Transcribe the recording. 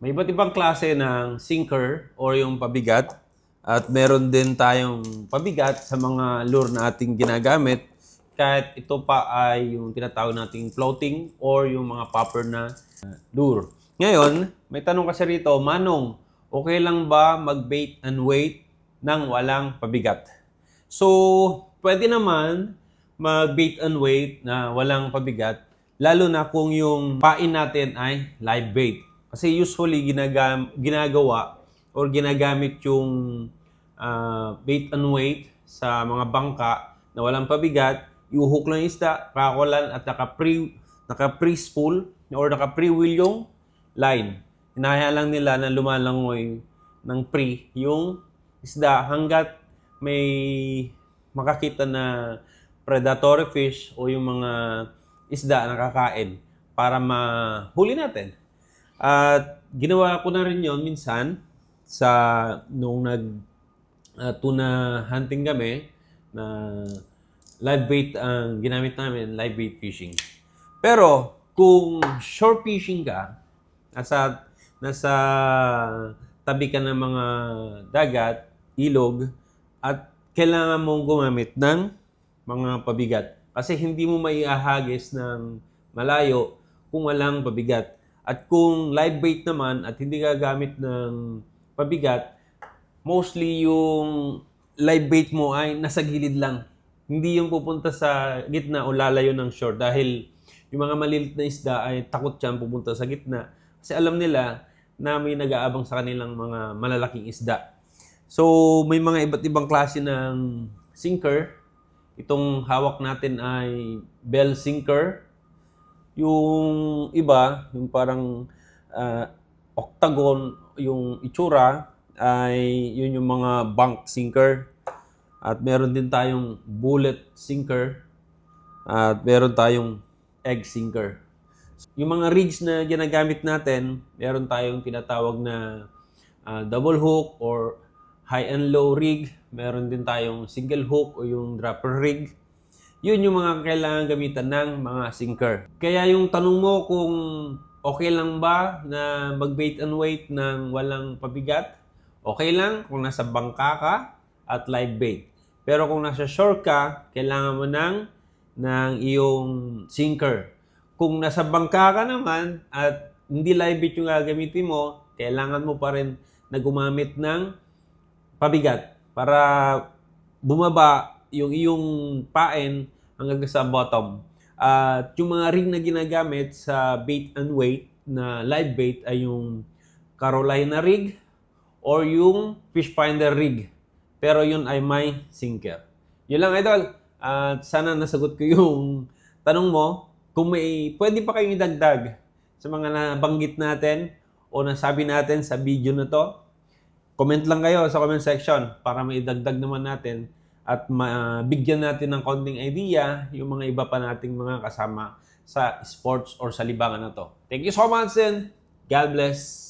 May iba't ibang klase ng sinker or yung pabigat at meron din tayong pabigat sa mga lure na ating ginagamit kahit ito pa ay yung tinatawag nating floating or yung mga popper na lure. Ngayon, may tanong kasi rito, Manong, okay lang ba mag-bait and weight ng walang pabigat? So, pwede naman mag-bait and weight na walang pabigat, lalo na kung yung pain natin ay live bait. Kasi usually ginagawa or ginagamit yung bait and weight sa mga bangka na walang pabigat, iuhook lang yung isda, kakulan at naka-pre-spool or naka-pre-wheel yung line. Hinahayaan lang nila na lumalangoy ng pre yung isda hanggat may makakita na predatory fish o yung mga isda na kakain para mahuli natin. At ginawa ko na rin yon minsan sa nung tuna hunting kami na live bait ang ginamit namin, live bait fishing. Pero kung shore fishing ka, nasa tabi ka ng mga dagat, ilog, at kailangan mong gumamit ng mga pabigat. Kasi hindi mo maiahagis ng malayo kung walang pabigat. At kung live bait naman at hindi gagamit ng pabigat, mostly yung live bait mo ay nasa gilid lang. Hindi yung pupunta sa gitna o lalayo ng shore dahil yung mga malilit na isda ay takot yan pupunta sa gitna. Kasi alam nila na may nag-aabang sa kanilang mga malalaking isda. So, may mga iba't ibang klase ng sinker. Itong hawak natin ay bell sinker. Yung iba, yung parang octagon, yung itsura, ay yun yung mga bank sinker. At meron din tayong bullet sinker. At meron tayong egg sinker. Yung mga rigs na ginagamit natin, meron tayong tinatawag na double hook or high and low rig. Meron din tayong single hook o yung dropper rig. Yun yung mga kailangan gamitan ng mga sinker. Kaya yung tanong mo kung okay lang ba na mag-bait and weight ng walang pabigat, okay lang kung nasa bangka ka at live bait. Pero kung nasa shore ka, kailangan mo ng iyong sinker. Kung nasa bangka ka naman at hindi live bait yung gagamitin mo, kailangan mo pa rin na gumamit ng pabigat para bumaba yung iyong pain hanggang sa bottom. At yung mga rig na ginagamit sa bait and weight na live bait ay yung Carolina rig or yung fish finder rig. Pero yun ay may sinker. Yun lang, idol. At sana nasagot ko yung tanong mo. Kung may pwede pa kayong idagdag sa mga nabanggit natin o nasabi natin sa video na to, comment lang kayo sa comment section para maidagdag naman natin at mabigyan natin ng konting idea yung mga iba pa nating mga kasama sa sports or sa libangan na to. Thank you so much and God bless!